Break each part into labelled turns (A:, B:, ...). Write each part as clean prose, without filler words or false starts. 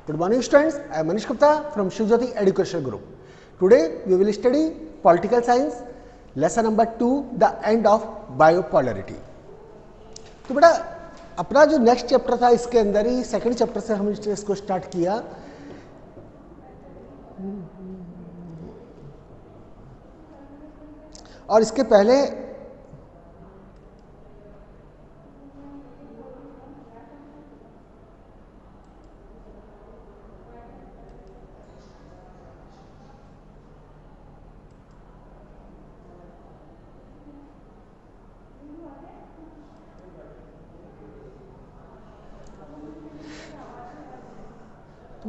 A: Good morning students, I am Manish Gupta from Shivjyoti Educational Group. Today we will study political science, lesson number 2, the end of biopolarity. तो बेटा अपना जो next chapter था इसके अंदर ही second chapter से हम इसको स्टार्ट किया। और इसके पहले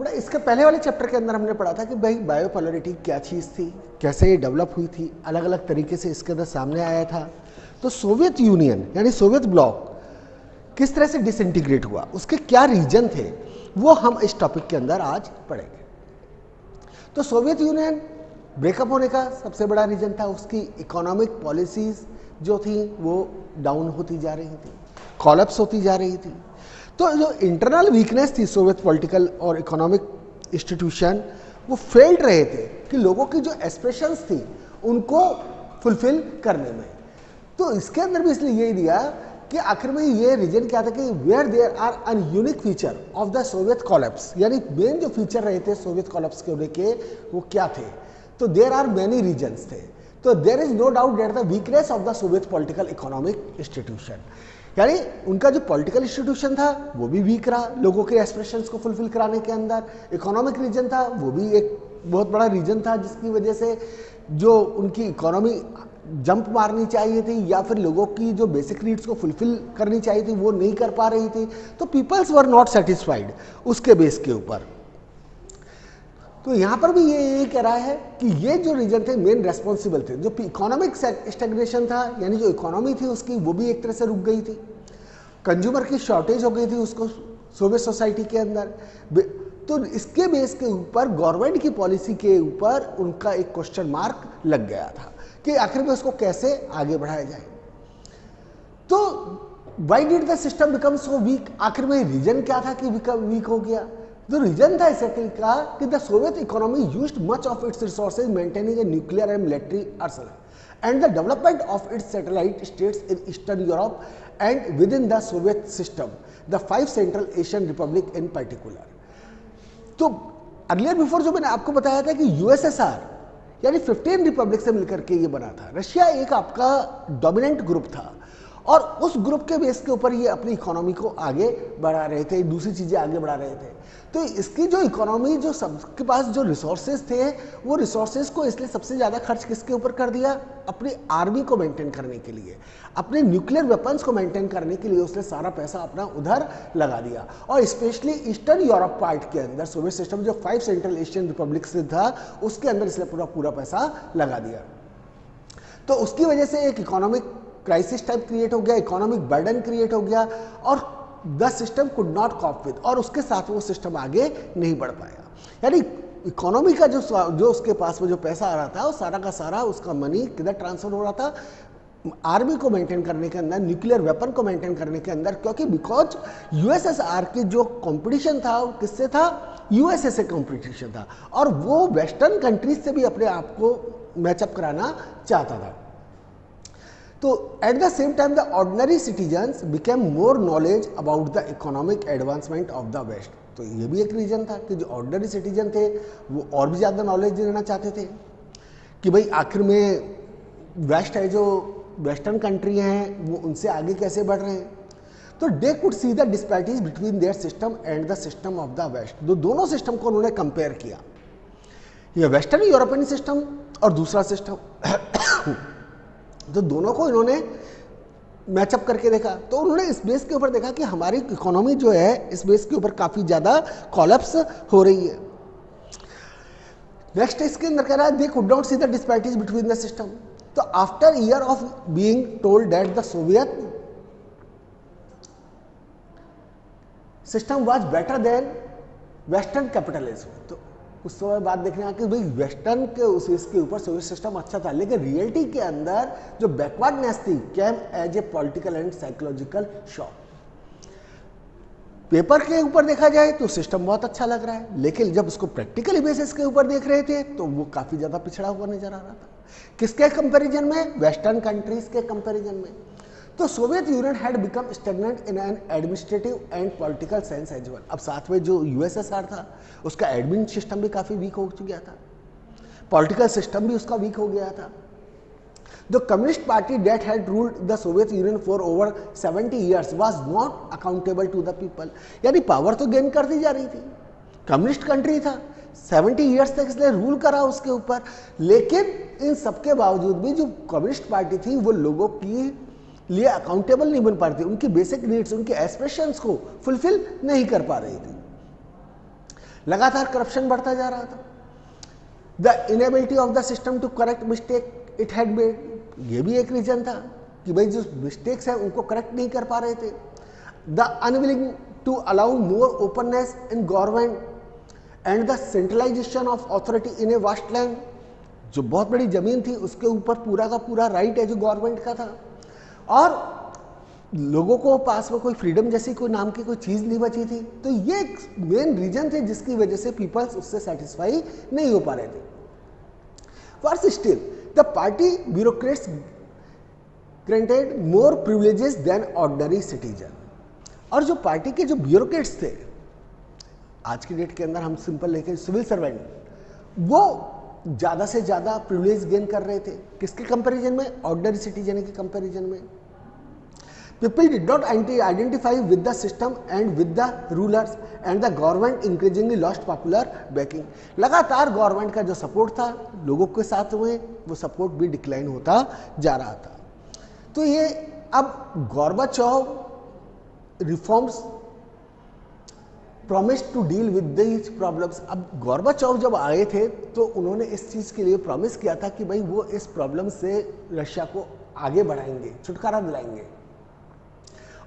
A: इसके पहले वाले चैप्टर के अंदर हमने पढ़ा था कि भाई बायोपोलैरिटी क्या चीज़ थी, कैसे ये डेवलप हुई थी, अलग अलग तरीके से इसके अंदर सामने आया था। तो सोवियत यूनियन यानी सोवियत ब्लॉक किस तरह से डिसइंटीग्रेट हुआ, उसके क्या रीजन थे, वो हम इस टॉपिक के अंदर आज पढ़ेंगे। तो सोवियत यूनियन ब्रेकअप होने का सबसे बड़ा रीजन था उसकी इकोनॉमिक पॉलिसीज जो थी वो डाउन होती जा रही थी, कॉलैप्स होती जा रही थी। तो जो इंटरनल वीकनेस थी सोवियत पॉलिटिकल और इकोनॉमिक इंस्टीट्यूशन, वो फेल्ड रहे थे कि लोगों की जो एस्पिरेशंस थी उनको फुलफिल करने में। तो इसके अंदर भी इसलिए यही दिया कि आखिर में ये रीजन क्या था कि where there are an unique feature of the Soviet collapse, यानी मेन जो फीचर रहे थे सोवियत कॉलैप्स के होने के वो क्या थे। तो देयर आर मेनी रीजन्स थे। तो there is no doubt that the weakness of the Soviet political economic institution, यानी उनका जो पॉलिटिकल इंस्टीट्यूशन था वो भी वीक रहा लोगों के एस्पिरेशंस को फुलफिल कराने के अंदर। इकोनॉमिक रीजन था वो भी एक बहुत बड़ा रीजन था जिसकी वजह से जो उनकी इकोनॉमी जंप मारनी चाहिए थी या फिर लोगों की जो बेसिक नीड्स को फुलफिल करनी चाहिए थी वो नहीं कर पा रही थी। तो पीपल्स वर नॉट सेटिस्फाइड उसके बेस के ऊपर। तो यहाँ पर भी ये यही कह रहा है कि ये जो रीजन थे मेन रेस्पॉन्सिबल थे। जो इकोनॉमिक स्टैग्नेशन था यानी जो इकोनॉमी थी उसकी वो भी एक तरह से रुक गई थी, कंज्यूमर की शॉर्टेज हो गई थी उसको सोवियत सोसाइटी के अंदर। तो इसके बेस के ऊपर गवर्नमेंट की पॉलिसी के ऊपर उनका एक क्वेश्चन मार्क लग गया था कि आखिर में उसको कैसे आगे बढ़ाया जाए। तो why did the system become so weak, आखिर में रीजन क्या था कि वीक हो गया। जो रीजन था इसका का कि the Soviet economy used much of its resources maintaining a nuclear and military Arsenal and the development of its satellite states in eastern Europe and with in the Soviet system the 5 central Asian Republic in particular. तो earlier before जो मैंने आपको बताया था कि USSR यानी 15 Republic से मिलकर के ये बना था। रशिया एक आपका डोमिनेंट ग्रुप था और उस ग्रुप के बेस के ऊपर ये अपनी इकोनॉमी को आगे बढ़ा रहे थे, दूसरी चीजें आगे बढ़ा रहे थे। तो इसकी जो इकोनॉमी जो सबके पास जो रिसोर्सेज थे वो रिसोर्सेज को इसलिए सबसे ज्यादा खर्च किसके ऊपर कर दिया, अपनी आर्मी को मेंटेन करने के लिए, अपने न्यूक्लियर वेपन्स को मेंटेन करने के लिए उसने सारा पैसा अपना उधर लगा दिया। और स्पेशली ईस्टर्न यूरोप पार्ट के अंदर सोवियत सिस्टम जो 5 सेंट्रल एशियन रिपब्लिक से था उसके अंदर इसलिए पूरा पैसा लगा दिया। तो उसकी वजह से एक इकोनॉमिक क्राइसिस टाइप क्रिएट हो गया, इकोनॉमिक बर्डन क्रिएट हो गया और the system could not corp with, और उसके साथ वो सिस्टम आगे नहीं बढ़ पाया। यानी इकोनॉमी का जो उसके पास में जो पैसा आ रहा था वो सारा का सारा उसका मनी किधर ट्रांसफर हो रहा था, आर्मी को मेंटेन करने के अंदर, न्यूक्लियर वेपन को मेंटेन करने के अंदर। क्योंकि बिकॉज यूएसएसआर की जो कंपटीशन था वो किससे था, यूएसए से कंपटीशन था और वो वेस्टर्न कंट्रीज से भी अपने आप को मैचअप कराना चाहता था। तो at the same time the ordinary citizens became more knowledge about the economic advancement of the West. तो ये भी एक रीजन था कि जो ऑर्डिनरी सिटीजन थे वो और भी ज़्यादा नॉलेज लेना चाहते थे कि भाई आखिर में वेस्ट है जो वेस्टर्न कंट्री हैं वो उनसे आगे कैसे बढ़ रहे हैं। तो they could see the disparities between their system and the system of the West. दोनों सिस्टम को उन्होंने कंपेयर किया, ये वेस्टर्न यूरोपियन सिस्टम और दूसरा सिस्टम तो दोनों को इन्होंने मैचअप करके देखा। तो उन्होंने इस बेस के ऊपर देखा कि हमारी इकोनॉमी जो है इस बेस के ऊपर काफी ज्यादा कॉलैप्स हो रही है। नेक्स्ट इसके अंदर कह रहा है they could not see the disparities between the system. तो after year of being told that the Soviet system was better than western capitalism, तो उस समय बात देखने आ कि भाई वेस्टर्न के उस इसके ऊपर सोवियत सिस्टम अच्छा था, लेकिन रियलिटी के अंदर जो बैकवर्डनेस थी came as a political and psychological shock. Paper के ऊपर देखा जाए तो सिस्टम बहुत अच्छा लग रहा है, लेकिन जब उसको प्रैक्टिकली बेसिस के ऊपर देख रहे थे तो वो काफ़ी ज़्यादा पिछड़ा हुआ नजर आ रहा था। किसके कंपैरिजन में? वेस्टर्न कंट्रीज के कंपैरिजन में। तो Soviet Union had become stagnant in an administrative and political sense as well. अब साथ में जो यूएसएसआर था उसका एडमिन सिस्टम भी काफ़ी वीक हो गया था, पॉलिटिकल सिस्टम भी उसका वीक हो गया था। The Communist Party that had ruled the Soviet Union for over 70 years was not accountable to the people। यानी पावर तो गेन करती जा रही थी, कम्युनिस्ट कंट्री था, 70 ईयर्स तक इसने रूल करा उसके ऊपर, लेकिन इन सबके बावजूद भी जो कम्युनिस्ट पार्टी थी वो लोगों की लिए अकाउंटेबल नहीं बन पा रही थी, उनकी बेसिक नीड्स, उनके एस्पिरेशंस को फुलफिल नहीं कर पा रही थी। लगातार करप्शन बढ़ता जा रहा था। The inability of the system to correct mistake it had made, ये भी एक रीजन था कि भाई जो मिस्टेक्स हैं उनको करेक्ट नहीं कर पा रहे थे। The unwilling to allow more openness in government and the centralization of authority in a vast land, जो बहुत बड़ी जमीन थी उसके ऊपर पूरा का पूरा राइट है जो गवर्नमेंट का था, और लोगों को पास में कोई फ्रीडम जैसी कोई नाम की कोई चीज नहीं बची थी। तो ये एक मेन रीजन थे जिसकी वजह से पीपल्स उससे सेटिस्फाई नहीं हो पा रहे थे। Worse still the party bureaucrats granted more privileges than ordinary citizen। और जो पार्टी के जो ब्यूरोक्रेट्स थे, आज की डेट के अंदर हम सिंपल लेके सिविल सर्वेंट, वो ज्यादा से ज्यादा प्रिविलेज गेन कर रहे थे। किसके कंपैरिजन में? ऑर्डिनरी सिटीजन के कंपैरिजन में। People did not identify with the system and with the rulers and the government increasingly lost popular backing। लगातार गवर्नमेंट का जो सपोर्ट था लोगों के साथ में, वो सपोर्ट भी डिक्लाइन होता जा रहा था। तो ये अब Gorbachev reforms promise to deal with these problems. अब गोर्बाचोव जब आए थे तो उन्होंने इस चीज़ के लिए प्रॉमिस किया था कि भाई वो इस प्रॉब्लम से रशिया को आगे बढ़ाएंगे, छुटकारा दिलाएंगे।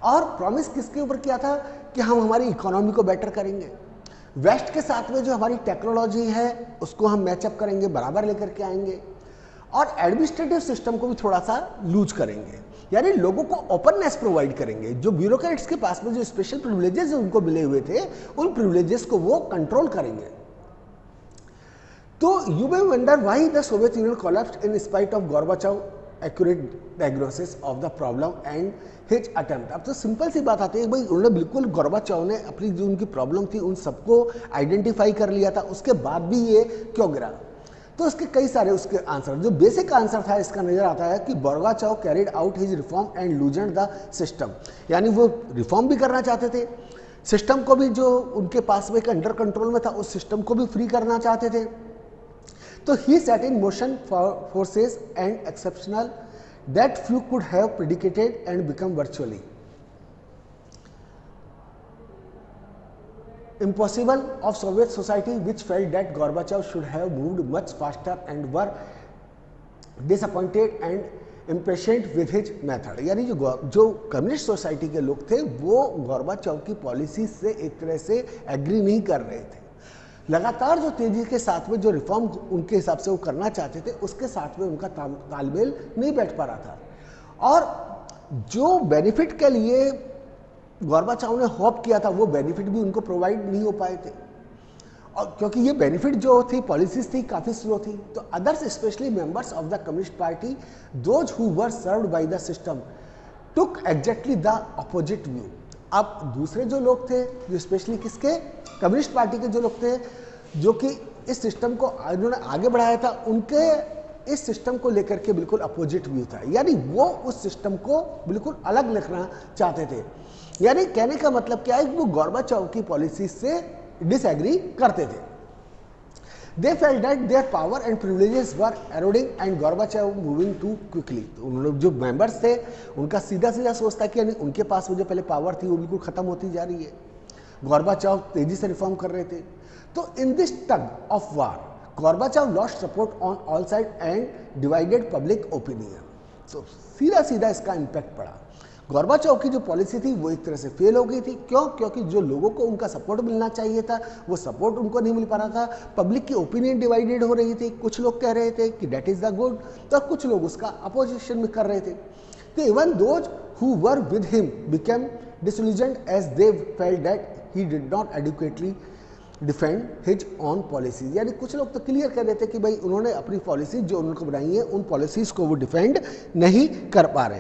A: और प्रॉमिस किसके ऊपर किया था? कि हम हमारी इकोनॉमी को बेटर करेंगे, वेस्ट के साथ में जो हमारी टेक्नोलॉजी है उसको हम मैचअप करेंगे, बराबर लेकर के आएंगे, और एडमिनिस्ट्रेटिव सिस्टम को भी थोड़ा सा लूज करेंगे, यानी लोगों को ओपननेस प्रोवाइड करेंगे। जो ब्यूरोक्रेट्स के पास में जो स्पेशल प्रिविलेजेस उनको मिले हुए थे उन प्रिविलेजेस को वो कंट्रोल करेंगे। तो you may wonder why the Soviet union collapsed in spite of Gorbachev accurate diagnosis of the problem and his attempt. अब तो सिंपल सी बात आती है भाई, उन्होंने बिल्कुल गोर्बाचोव ने अपनी जो उनकी प्रॉब्लम थी उन सबको आइडेंटिफाई कर लिया था, उसके बाद भी ये क्यों गिरा? तो उसके कई सारे उसके आंसर, जो बेसिक आंसर था इसका नजर आता है कि Gorbachev carried out his reform and लूजन the system. यानी वो रिफॉर्म भी करना चाहते थे, सिस्टम को भी जो उनके पास में एक अंडर कंट्रोल में था उस सिस्टम को भी फ्री करना चाहते थे। तो he set in motion forces and exceptional that few could have predicated and become virtually impossible of Soviet society, which felt that Gorbachev should have moved much faster and were disappointed and impatient with his method। यानी जो communist society के लोग थे वो Gorbachev की policy से एक तरह से एग्री नहीं कर रहे थे। लगातार जो तेजी के साथ में जो रिफॉर्म उनके हिसाब से वो करना चाहते थे उसके साथ में उनका तालमेल नहीं बैठ पा रहा था, और जो बेनिफिट के लिए गोर्बाचोव ने होप किया था वो बेनिफिट भी उनको प्रोवाइड नहीं हो पाए थे, और क्योंकि ये बेनिफिट जो थी पॉलिसीज थी काफ़ी स्लो थी। तो others specially members of the communist party, those who were served by the system, took exactly the opposite view. अब दूसरे जो लोग थे, जो स्पेशली किसके, कम्युनिस्ट पार्टी के जो लोग थे जो कि इस सिस्टम को इन्होंने आगे बढ़ाया था, उनके इस सिस्टम को लेकर के बिल्कुल अपोजिट व्यू था, यानी वो उस सिस्टम को बिल्कुल अलग लिखना चाहते थे। यानी कहने का मतलब क्या है कि वो गोर्बाचोव की पॉलिसी से डिसएग्री करते थे। They felt that their power and privileges were eroding and Gorbachev moving too quickly। तो उन्होंने जो मेंबर्स थे उनका सीधा सीधा सोचता कि यानी उनके पास वो जो पहले पावर थी वो बिल्कुल खत्म होती जा रही है, गोर्बाचोव तेजी से रिफॉर्म कर रहे थे। तो in this tug of war Gorbachev lost support on all side and divided public opinion. तो सीधा सीधा इसका इम्पैक्ट पड़ा। गोर्बाचोव की जो पॉलिसी थी वो एक तरह से फेल हो गई थी। क्यों? क्योंकि जो लोगों को उनका सपोर्ट मिलना चाहिए था वो सपोर्ट उनको नहीं मिल पा रहा था। पब्लिक की ओपिनियन डिवाइडेड हो रही थी, कुछ लोग कह रहे थे कि डेट इज द गुड, तो कुछ लोग उसका अपोजिशन भी कर रहे थे। तो even those who were with him became disillusioned as they felt that he did not adequately defend his on policies. यानी कुछ लोग तो क्लियर कर रहे थे कि भाई उन्होंने अपनी पॉलिसीज जो उनको बनाई है उन पॉलिसीज को वो डिफेंड नहीं कर पा रहे।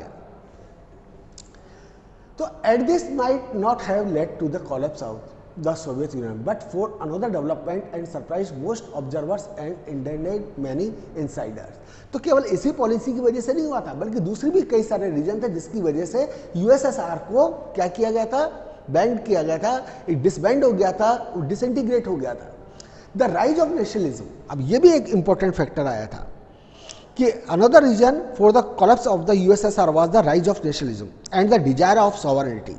A: तो at this might not have led to the collapse of the Soviet Union but for another development and surprise most observers and Indian many insiders. तो केवल इसी पॉलिसी की वजह से नहीं हुआ था, बल्कि दूसरी भी कई सारे रीजन थे जिसकी वजह से यूएसएसआर को क्या किया गया था, बैंड किया गया था, एक डिसबैंड हो गया था, डिसइंटीग्रेट हो गया था। द राइज ऑफ नेशनलिज्म, अब ये भी एक इंपॉर्टेंट फैक्टर आया था कि another reason for the collapse of the USSR was the rise of nationalism and the desire of sovereignty.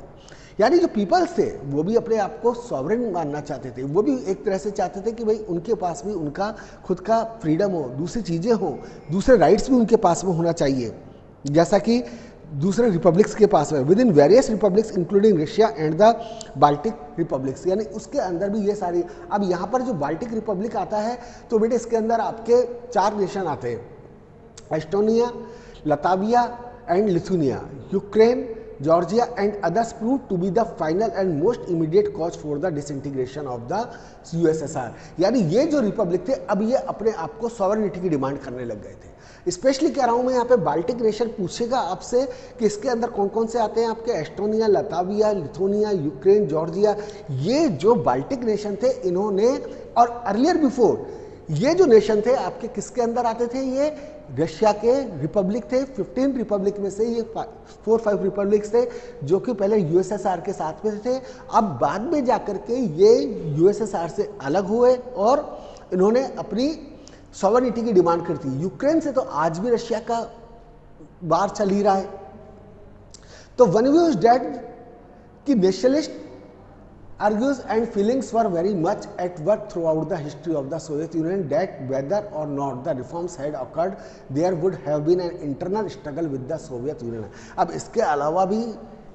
A: यानी जो पीपल्स थे वो भी अपने आप को सॉवरेन मानना चाहते थे, वो भी एक तरह से चाहते थे कि भाई उनके पास भी उनका खुद का फ्रीडम हो, दूसरी चीज़ें हो, दूसरे राइट्स भी उनके पास में होना चाहिए जैसा कि दूसरे रिपब्लिक्स के पास में, with in various republics including Russia and the Baltic republics. यानी उसके अंदर भी ये सारी, अब यहाँ पर जो बाल्टिक रिपब्लिक आता है तो बेटे इसके अंदर आपके 4 नेशन आते हैं, Estonia, Latvia and Lithuania, Ukraine, Georgia and others prove to be the final and most immediate cause for the disintegration of the USSR. यानी ये जो रिपब्लिक थे अब ये अपने आप को सॉवरेनिटी की डिमांड करने लग गए थे। स्पेशली कह रहा हूं मैं यहाँ पे बाल्टिक नेशन पूछेगा आपसे कि इसके अंदर कौन कौन से आते हैं आपके, Estonia, Latvia, Lithuania, Ukraine, Georgia. ये जो बाल्टिक नेशन थे इन्होंने, और अर्लियर बिफोर ये जो नेशन थे आपके किसके अंदर आते थे, ये रशिया के रिपब्लिक थे। 15 रिपब्लिक में से ये 4-5 रिपब्लिक्स थे जो कि पहले यूएसएसआर के साथ में थे। अब बाद में जाकर के ये यूएसएसआर से अलग हुए और इन्होंने अपनी सॉवरेनिटी की डिमांड करती। यूक्रेन से तो आज भी रशिया का वार चल ही रहा है। तो वन व्यू इज डेट कि nationalist argues and feelings were very much at work throughout the history of the Soviet Union that whether or not the reforms had occurred there would have been an internal struggle with the Soviet Union। अब इसके अलावा भी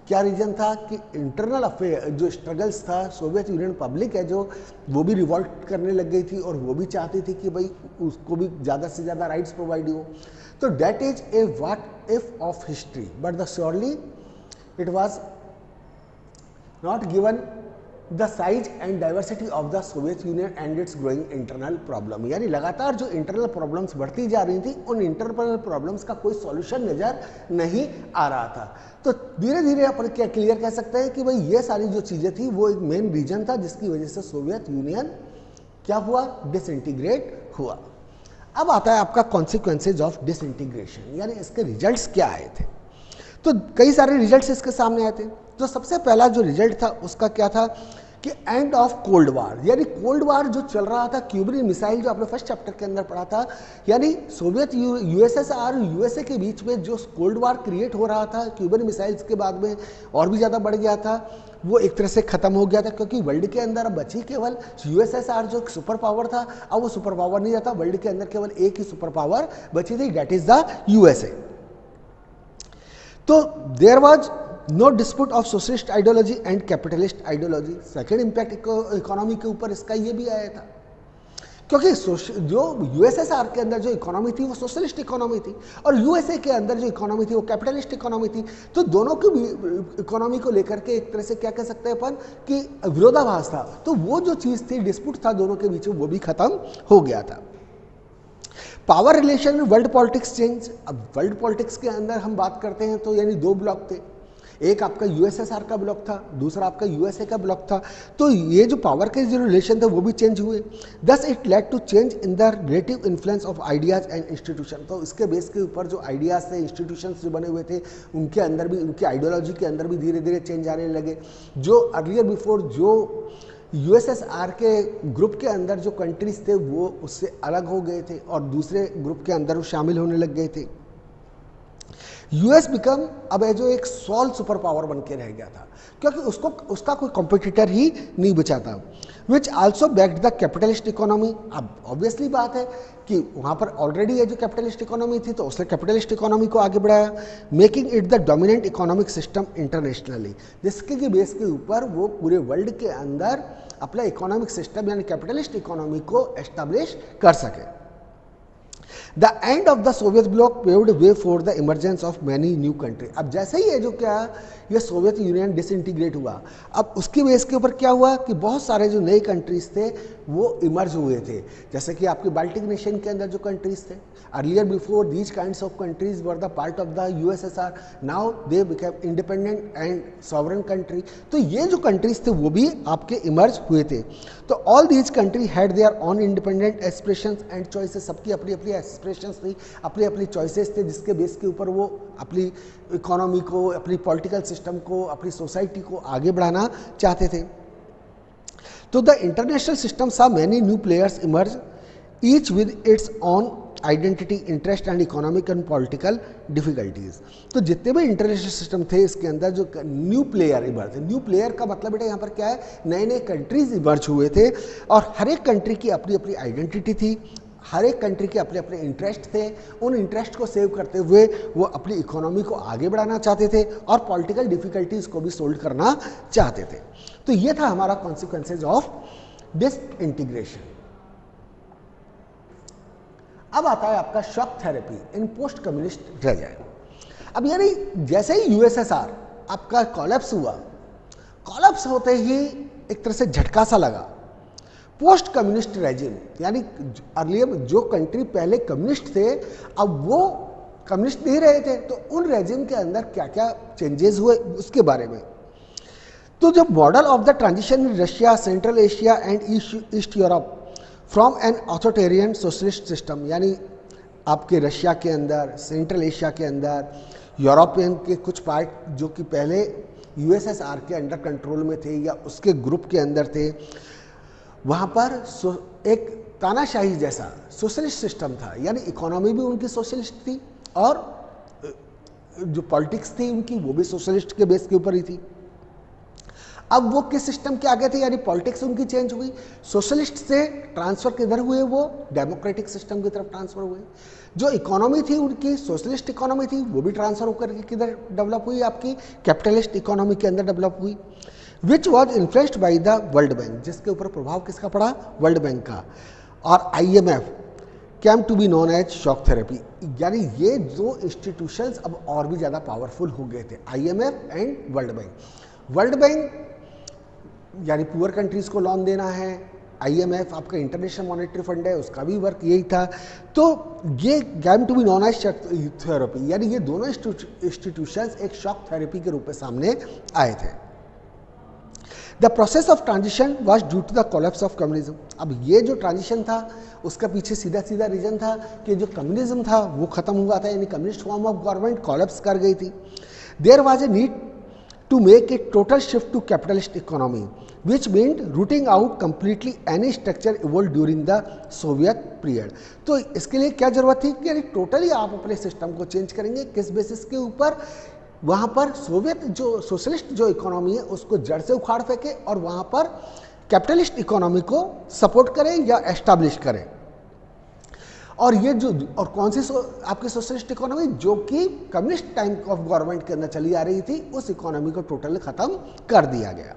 A: क्या reason था कि internal affair जो struggles था, Soviet union public है जो वो भी रिवॉल्ट करने लग गई थी और वो भी चाहती थी कि भाई उसको भी ज़्यादा से ज़्यादा राइट्स प्रोवाइड हो। तो that is a what if of history but the surely it was not given the size and diversity of the Soviet Union and its growing internal problem. यानी लगातार जो इंटरनल प्रॉब्लम्स बढ़ती जा रही थी उन इंटरनल प्रॉब्लम्स का कोई सॉल्यूशन नजर नहीं आ रहा था। तो धीरे धीरे अपन क्या क्लियर कह सकते हैं कि भाई ये सारी जो चीज़ें थी वो एक मेन रीजन था जिसकी वजह से सोवियत यूनियन क्या हुआ, डिसइंटीग्रेट हुआ। अब आता है आपका कॉन्सिक्वेंसेज ऑफ डिसइंटीग्रेशन, यानी इसके रिजल्ट्स क्या आए थे। तो कई सारे रिजल्ट्स इसके सामने आए थे। तो सबसे पहला जो रिजल्ट था उसका क्या था कि एंड ऑफ कोल्ड वार, यानी कोल्ड वार जो चल रहा था, क्यूबन मिसाइल जो आपने फर्स्ट चैप्टर के अंदर पढ़ा था, यानी सोवियत यूएसएसआर और यूएसए के बीच में जो कोल्ड वार क्रिएट हो रहा था क्यूबन मिसाइल्स के बाद में और भी ज़्यादा बढ़ गया था, वो एक तरह से खत्म हो गया था क्योंकि वर्ल्ड के अंदर अब बची केवल यूएसएसआर जो सुपर पावर था, अब वो सुपर पावर नहीं रहता, वर्ल्ड के अंदर केवल एक ही सुपर पावर बची थी, डेट इज द यूएसए। तो there was no dispute of socialist ideology and capitalist ideology. Second impact economy के ऊपर इसका ये भी आया था क्योंकि जो यूएसएसआर के अंदर जो इकोनॉमी थी वो सोशलिस्ट इकोनॉमी थी और यूएसए के अंदर जो इकोनॉमी थी वो कैपिटलिस्ट इकोनॉमी थी। तो दोनों की इकोनॉमी को लेकर के एक तरह से क्या कह सकते हैं अपन कि विरोधाभास था। तो वो जो चीज़ थी, डिस्प्यूट था दोनों के बीच में, वो भी खत्म हो गया था। पावर रिलेशन में वर्ल्ड पॉलिटिक्स चेंज। अब वर्ल्ड पॉलिटिक्स के अंदर हम बात करते हैं तो यानी 2 ब्लॉक थे, एक आपका यूएसएसआर का ब्लॉक था, दूसरा आपका यूएसए का ब्लॉक था। तो ये जो पावर के जो रिलेशन थे वो भी चेंज हुए। Thus it led to change in the relative influence of ideas and institution. तो इसके बेस के ऊपर जो आइडियाज थे, इंस्टीट्यूशंस जो बने हुए थे, उनके अंदर भी, उनकी आइडियोलॉजी के अंदर भी धीरे धीरे चेंज आने लगे। जो अर्लियर बिफोर जो यूएसएसआर के ग्रुप के अंदर जो कंट्रीज थे वो उससे अलग हो गए थे और दूसरे ग्रुप के अंदर वो शामिल होने लग गए थे। यूएस बिकम अब जो एक सॉल सुपर पावर बन के रह गया था क्योंकि उसका कोई कॉम्पिटिटर ही नहीं बचा था। Which also backed the capitalist economy. अब ऑब्वियसली बात है कि वहाँ पर ऑलरेडी ये जो कैपिटलिस्ट इकोनॉमी थी तो उसने कैपिटलिस्ट इकोनॉमी को आगे बढ़ाया, making it the dominant economic system internationally, जिसके बेस के ऊपर वो पूरे वर्ल्ड के अंदर अपना इकोनॉमिक सिस्टम यानी कैपिटलिस्ट इकोनॉमी को एस्टैब्लिश कर सके। The end of the Soviet block paved way for the emergence of many new country. अब जैसे ही ये जो क्या ये सोवियत यूनियन डिसइंटीग्रेट हुआ, अब उसकी बेस के ऊपर क्या हुआ कि बहुत सारे जो नए कंट्रीज थे वो इमर्ज हुए थे, जैसे कि आपके बाल्टिक नेशन के अंदर जो कंट्रीज थे, earlier before these kinds of countries were the part of the USSR, now they became independent and sovereign country. तो ये जो कंट्रीज थे वो भी आपके इमर्ज हुए थे। तो all these country had there on independent aspirations and choices, सबकी अपनी अपनी एस्पिरेशंस थी, अपनी अपनी चॉइसेस थे, जिसके बेस के ऊपर वो अपनी इकोनॉमी को, अपनी पॉलिटिकल सिस्टम को, अपनी सोसाइटी को आगे बढ़ाना चाहते थे। तो द इंटरनेशनल सिस्टम सा many new players emerge, each with its on identity, interest and economic and political difficulties. तो जितने भी इंटरनेशनल सिस्टम थे इसके अंदर जो new player emerge, new player का मतलब बेटा यहाँ पर क्या है, नए नए कंट्रीज इमर्ज हुए थे और हर एक कंट्री की अपनी अपनी आइडेंटिटी थी, हर एक कंट्री के अपने अपने इंटरेस्ट थे, उन इंटरेस्ट को सेव करते हुए वो अपनी इकोनॉमी को आगे बढ़ाना चाहते थे और पॉलिटिकल डिफिकल्टीज को भी सोल्व करना चाहते थे। तो ये था हमारा कॉन्सिक्वेंसेज ऑफ डिसइंटीग्रेशन। अब आता है आपका शॉक थेरेपी इन पोस्ट कम्युनिस्ट रेजिम। अब यानी जैसे ही यूएसएसआर आपका कोलैप्स हुआ, कोलैप्स होते ही एक तरह से झटका सा लगा पोस्ट कम्युनिस्ट रेजिम, यानी अर्लियर जो कंट्री पहले कम्युनिस्ट थे अब वो कम्युनिस्ट नहीं रहे थे, तो उन रेजिम के अंदर क्या क्या चेंजेस हुए उसके बारे में। तो जो model of the transition in Russia, Central Asia and East Europe from an authoritarian socialist system, यानी आपके रशिया के अंदर, सेंट्रल एशिया के अंदर, यूरोपियन के कुछ पार्ट जो कि पहले यूएसएसआर के अंडर कंट्रोल में थे या उसके ग्रुप के अंदर थे, वहाँ पर एक तानाशाही जैसा सोशलिस्ट सिस्टम था, यानी इकोनॉमी भी उनकी सोशलिस्ट थी और जो पॉलिटिक्स थी उनकी वो भी सोशलिस्ट के बेस के ऊपर ही थी। अब वो किस सिस्टम के आगे थे, यानी पॉलिटिक्स उनकी चेंज हुई, सोशलिस्ट से ट्रांसफर किधर हुए, वो डेमोक्रेटिक सिस्टम की तरफ ट्रांसफर हुए। जो इकोनॉमी थी उनकी सोशलिस्ट इकोनॉमी थी वो भी ट्रांसफर होकर के किधर डेवलप हुई, आपकी कैपिटलिस्ट इकोनॉमी के अंदर डेवलप हुई, which was influenced by the world bank, जिसके ऊपर प्रभाव किसका पड़ा, वर्ल्ड बैंक का। और IMF came to be known as shock therapy, यानी ये दो इंस्टीट्यूशंस अब और भी ज़्यादा पावरफुल हो गए थे, IMF and world bank. World bank यानी पुअर कंट्रीज को लोन देना है, IMF आपका इंटरनेशनल मॉनेटरी फंड है, उसका भी वर्क यही था। तो ये came to be known as shock therapy, यानी ये दोनों इंस्टीट्यूशंस एक शॉक थेरेपी के रूप में सामने आए थे। The process of transition was due to the collapse of communism. अब ये जो ट्रांजिशन था उसका पीछे सीधा सीधा रीजन था कि जो कम्युनिज्म था वो खत्म हुआ था, यानी communist form of government collapse कर गई थी। There was a need to make a total shift to capitalist economy, which meant rooting out completely any structure evolved during the Soviet period. तो इसके लिए क्या जरूरत थी कि यानी टोटली आप अपने सिस्टम को चेंज करेंगे, किस बेसिस के ऊपर, वहाँ पर सोवियत जो सोशलिस्ट जो इकोनॉमी है उसको जड़ से उखाड़ फेंके और वहाँ पर कैपिटलिस्ट इकोनॉमी को सपोर्ट करें या एस्टैब्लिश करें। और ये जो और कौन सी आपकी सोशलिस्ट इकोनॉमी जो कि कम्युनिस्ट टाइम ऑफ गवर्नमेंट के अंदर चली आ रही थी, उस इकोनॉमी को टोटली खत्म कर दिया गया।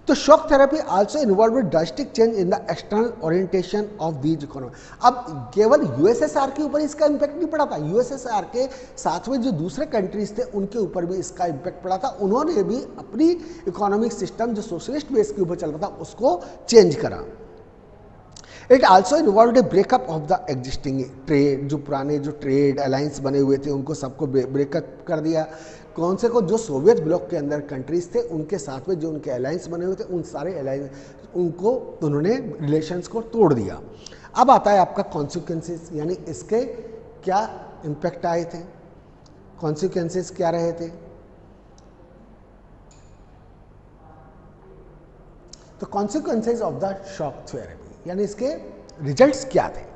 A: तो shock therapy also involve drastic change in the external orientation of these economy. अब केवल यूएसएसआर के ऊपर इसका इम्पैक्ट नहीं पड़ा था, यूएसएसआर के साथ में जो दूसरे कंट्रीज थे उनके ऊपर भी इसका इम्पैक्ट पड़ा था। उन्होंने भी अपनी इकोनॉमिक सिस्टम जो सोशलिस्ट बेस के ऊपर चल रहा था उसको चेंज करा। It also involve A breakup of the existing trade, जो पुराने जो ट्रेड अलायंस बने हुए थे उनको सबको ब्रेकअप कर दिया। कौन से को, जो सोवियत ब्लॉक के अंदर कंट्रीज थे उनके साथ में जो उनके अलायंस बने हुए थे उन सारे अलायंस उनको उन्होंने रिलेशंस को तोड़ दिया। अब आता है आपका कॉन्सिक्वेंसेस, यानी इसके क्या इम्पैक्ट आए थे, कॉन्सिक्वेंसेस क्या रहे थे। तो consequences of the shock therapy, यानी इसके रिजल्ट्स क्या थे।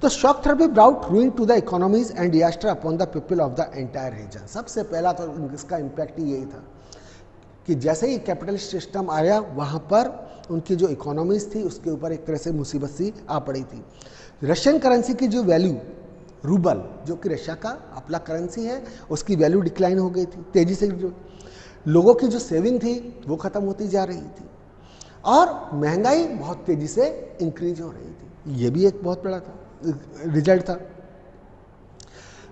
A: तो shock therapy brought ruin to the economies and disaster upon the people of the entire region. सबसे पहला तो इसका इम्पैक्ट ही यही था कि जैसे ही कैपिटलिस्ट सिस्टम आया वहाँ पर उनकी जो इकोनॉमीज थी उसके ऊपर एक तरह से मुसीबत सी आ पड़ी थी। रशियन करेंसी की जो वैल्यू, रूबल जो कि रशिया का अपना करेंसी है, उसकी वैल्यू डिक्लाइन हो गई थी तेजी से। लोगों की जो सेविंग थी वो ख़त्म होती जा रही थी और महंगाई बहुत तेजी से इंक्रीज हो रही थी। ये भी एक बहुत बड़ा था रिजल्ट था।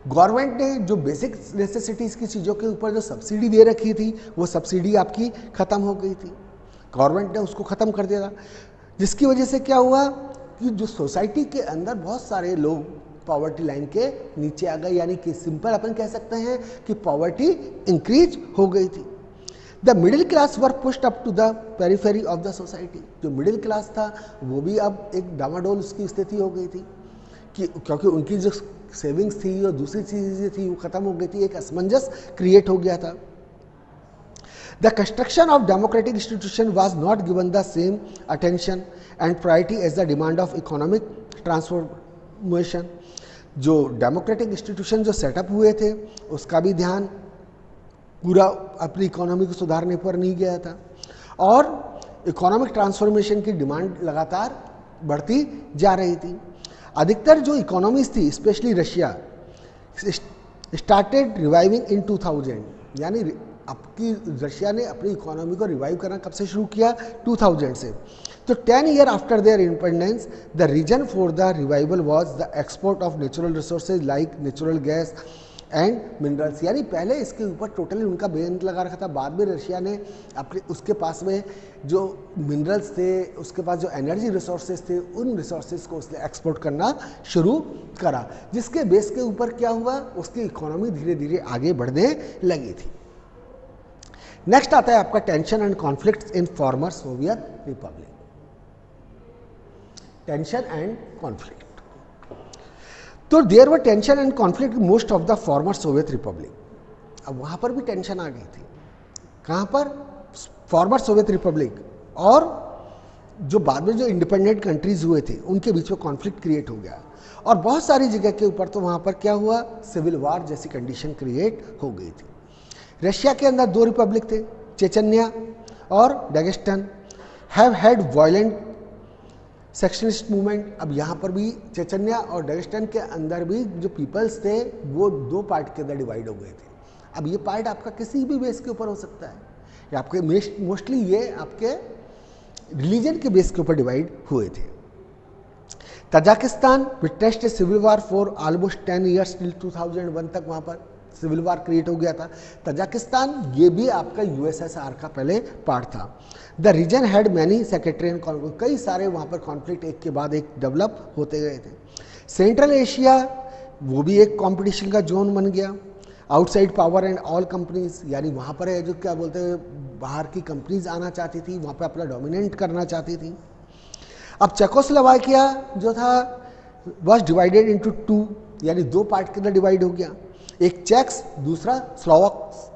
A: गवर्नमेंट ने जो बेसिक नेसेसिटीज़ की चीज़ों के ऊपर जो सब्सिडी दे रखी थी वो सब्सिडी आपकी ख़त्म हो गई थी, गवर्नमेंट ने उसको ख़त्म कर दिया, जिसकी वजह से क्या हुआ कि जो सोसाइटी के अंदर बहुत सारे लोग पॉवर्टी लाइन के नीचे आ गए, यानी कि सिंपल अपन कह सकते हैं कि पॉवर्टी इंक्रीज हो गई थी। The middle class were pushed up to the periphery of the society, जो मिडिल क्लास था वो भी अब एक डामाडोल उसकी स्थिति हो गई थी कि क्योंकि उनकी जो सेविंग्स थी और दूसरी चीज़ें थी वो ख़त्म हो गई थी, एक असमंजस क्रिएट हो गया था। The construction of democratic institution was not given the same attention and priority as the demand of economic transformation. जो डेमोक्रेटिक इंस्टीट्यूशन जो सेटअप हुए थे उसका भी ध्यान पूरा अपनी इकोनॉमी को सुधारने पर नहीं गया था, और इकोनॉमिक ट्रांसफॉर्मेशन की डिमांड लगातार बढ़ती जा रही थी। अधिकतर जो इकोनॉमीज थी, स्पेशली रशिया, स्टार्टेड रिवाइविंग इन 2000, यानी आपकी रशिया ने अपनी इकोनॉमी को रिवाइव करना कब से शुरू किया? 2000 से। तो 10 year after their independence the region for the revival was the export of natural resources like natural gas and minerals, यानी पहले इसके ऊपर टोटली उनका बैन लगा रखा था, बाद में रशिया ने अपने उसके पास में जो मिनरल्स थे, उसके पास जो एनर्जी रिसोर्सेज थे, उन रिसोर्सेज को उसने एक्सपोर्ट करना शुरू करा, जिसके बेस के ऊपर क्या हुआ, उसकी इकोनॉमी धीरे धीरे आगे बढ़ने लगी थी। नेक्स्ट आता है आपका tension and conflicts in former Soviet republic. Tension and conflict, तो there were tension and conflict most of the former Soviet republic. अब वहाँ पर भी टेंशन आ गई थी, कहाँ पर? फॉर्मर सोवियत रिपब्लिक और जो बाद में जो इंडिपेंडेंट कंट्रीज हुए थे उनके बीच में कॉन्फ्लिक्ट क्रिएट हो गया, और बहुत सारी जगह के ऊपर तो वहाँ पर क्या हुआ, सिविल वार जैसी कंडीशन क्रिएट हो गई थी। रशिया के अंदर 2 रिपब्लिक थे, चेचन्या और डेगेस्टन, हैव हैड वायलेंट सेक्शनिस्ट मूवमेंट। अब यहाँ पर भी चेचन्या और डेगेस्टन के अंदर भी जो पीपल्स थे वो 2 पार्ट के अंदर डिवाइड हो गए थे। अब ये पार्ट आपका किसी भी बेस के ऊपर हो सकता है, या आपके मोस्टली ये आपके रिलीजन के बेस के ऊपर डिवाइड हुए थे। Tajikistan witnessed a civil war for almost 10 years till 2001 तक वहाँ पर सिविल वार क्रिएट हो गया था। तजाकिस्तान ये भी आपका यूएसएसआर का पहले पार्ट था। The region had many sectarian conflict, कई सारे वहाँ पर कॉन्फ्लिक्ट एक के बाद एक डेवलप होते गए थे। सेंट्रल एशिया वो भी एक कंपटीशन का जोन बन गया। Outside power and all companies, यानी वहाँ पर है जो क्या बोलते हैं, बाहर की कंपनीज आना चाहती थी, वहाँ पर अपना डोमिनेट करना चाहती थी। अब चेकोस्लोवाकिया जो था वॉज डिवाइडेड इंटू 2, यानी 2 पार्ट के अंदर डिवाइड हो गया, एक चेक्स दूसरा स्लोवाक्स।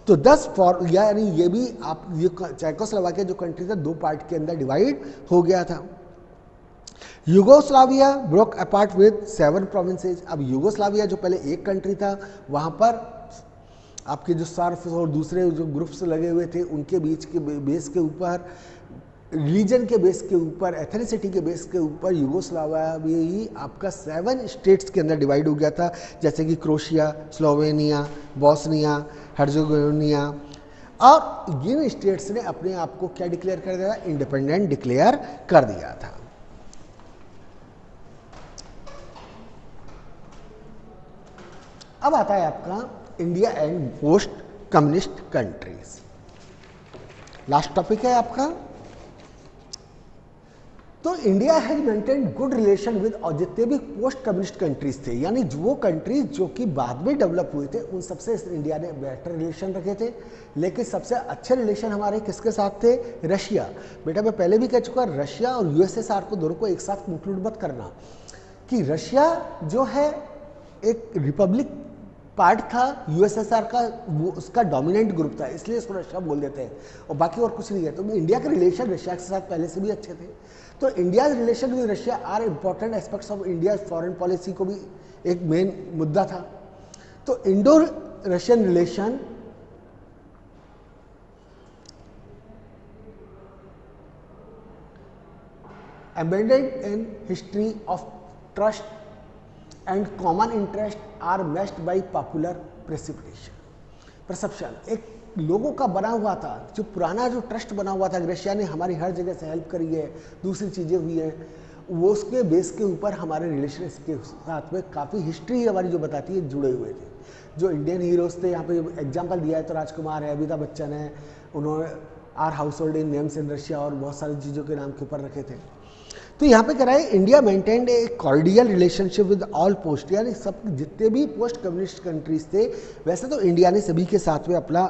A: तो 10 यानी ये भी आप ये चेकोस्लोवाकिया जो कंट्री था 2 पार्ट के अंदर डिवाइड हो गया था। Yugoslavia broke apart with 7 provinces. अब यूगोस्लाविया जो पहले एक कंट्री था, वहाँ पर आपके जो सर्फ और दूसरे जो ग्रुप्स लगे हुए थे उनके बीच के बेस के ऊपर, रिलीजन के बेस के ऊपर, एथनिसिटी के बेस के ऊपर यूगोस्लाविया भी आपका 7 स्टेट्स के अंदर डिवाइड हो गया था, जैसे कि क्रोशिया, स्लोवेनिया, बॉस्निया, हर्जेगोविना, और इन स्टेट्स ने अपने आप को क्या डिक्लेयर कर दिया? इंडिपेंडेंट डिक्लेयर कर दिया था। अब आता है आपका India and post communist countries. Last topic है आपका। तो India has maintain good relation with, और जितने भी पोस्ट कम्युनिस्ट कंट्रीज थे, यानी वो कंट्रीज जो कि बाद में डेवलप हुए थे, उन सबसे इंडिया ने बेटर रिलेशन रखे थे। लेकिन सबसे अच्छे रिलेशन हमारे किसके साथ थे? रशिया। बेटा मैं पहले भी कह चुका, रशिया और यूएसएसआर को दोनों को एक साथ इंक्लूड मत करना, कि रशिया जो है एक रिपब्लिक पार्ट था यूएसएसआर का, वो उसका डोमिनेंट ग्रुप था, इसलिए इसको रशिया बोल देते हैं, और बाकी और कुछ नहीं है। तो इंडिया के रिलेशन रशिया के साथ पहले से भी अच्छे थे। तो India relation with Russia are important aspects of India foreign policy को भी एक मेन मुद्दा था। तो Indo Russian relation embedded in history of trust and common interest are matched by popular perception. एक लोगों का बना हुआ था, जो पुराना जो ट्रस्ट बना हुआ था, रशिया ने हमारी हर जगह से हेल्प करी है, दूसरी चीज़ें हुई हैं, वो उसके बेस के ऊपर हमारे रिलेशन के साथ में काफ़ी हिस्ट्री हमारी जो बताती है जुड़े हुए थे। जो इंडियन हीरोज़ थे, यहाँ पे एग्जांपल दिया है तो राजकुमार है, अमिताभ बच्चन है, उन्होंने are household in names in Russia और बहुत सारी चीज़ों के नाम के ऊपर रखे थे। तो यहाँ पे कह रहा है India maintained A cordial relationship with all post, यानी सब जितने भी पोस्ट कम्युनिस्ट कंट्रीज थे वैसे तो इंडिया ने सभी के साथ में अपना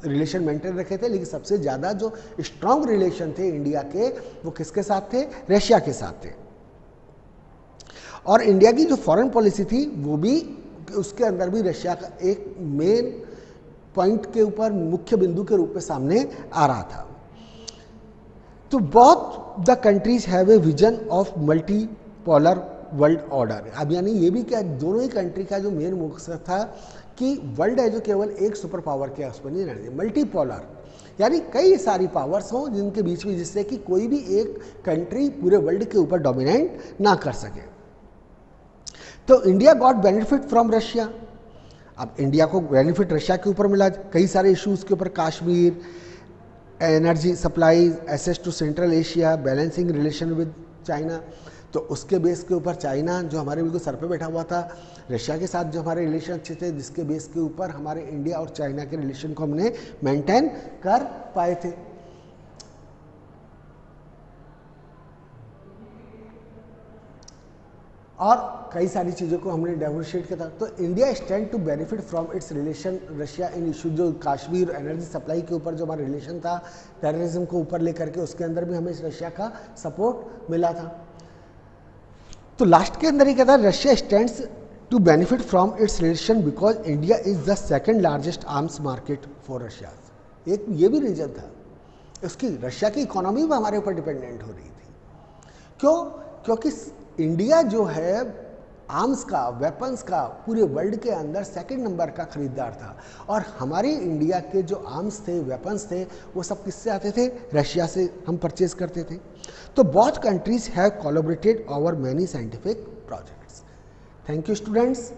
A: रिलेशन मेंटेन रखे थे, लेकिन सबसे ज़्यादा जो स्ट्रांग रिलेशन थे इंडिया के वो किसके साथ थे? रशिया के साथ थे। और इंडिया की जो फॉरेन पॉलिसी थी वो भी, उसके अंदर भी रशिया का एक मेन पॉइंट के ऊपर मुख्य बिंदु के रूप में सामने आ रहा था। तो both the countries have a vision of multipolar world order. अब यानी ये भी क्या, दोनों ही कंट्री का जो मेन मकसद था कि वर्ल्ड है जो केवल एक सुपर पावर के उस पर नहीं रहने, मल्टीपोलर यानी कई सारी पावर्स हों जिनके बीच में, जिससे कि कोई भी एक कंट्री पूरे वर्ल्ड के ऊपर डोमिनेट ना कर सके। तो India got benefit from Russia. अब इंडिया को बेनिफिट रशिया के ऊपर मिला कई सारे इश्यूज के ऊपर, Kashmir, energy supplies, access to Central Asia, balancing relation with China. तो उसके बेस के ऊपर चाइना जो हमारे बिल्कुल सर पे बैठा हुआ था, रशिया के साथ जो हमारे रिलेशन अच्छे थे, जिसके बेस के ऊपर हमारे इंडिया और चाइना के रिलेशन को हमने मेंटेन कर पाए थे। और कई सारी चीज़ों को हमने डेमोन्स्ट्रेट किया था। तो India stand to benefit from its relation Russia in issue, जो कश्मीर एनर्जी सप्लाई के ऊपर जो हमारा रिलेशन था, टेररिज्म को ऊपर लेकर के, उसके अंदर भी हमें रशिया का सपोर्ट मिला था। तो लास्ट के अंदर ही कहता है Russia stands to benefit from its relation because India is the second largest arms market for Russia. एक ये भी रीजन था, उसकी रशिया की इकोनॉमी भी हमारे ऊपर डिपेंडेंट हो रही थी। क्यों? क्योंकि इंडिया जो है आर्म्स का, वेपन्स का पूरे वर्ल्ड के अंदर सेकंड नंबर का खरीदार था, और हमारे इंडिया के जो आर्म्स थे, वेपन्स थे, वो सब किससे आते थे? रशिया से हम परचेज करते थे। तो both countries have collaborated over many scientific projects. Thank you students.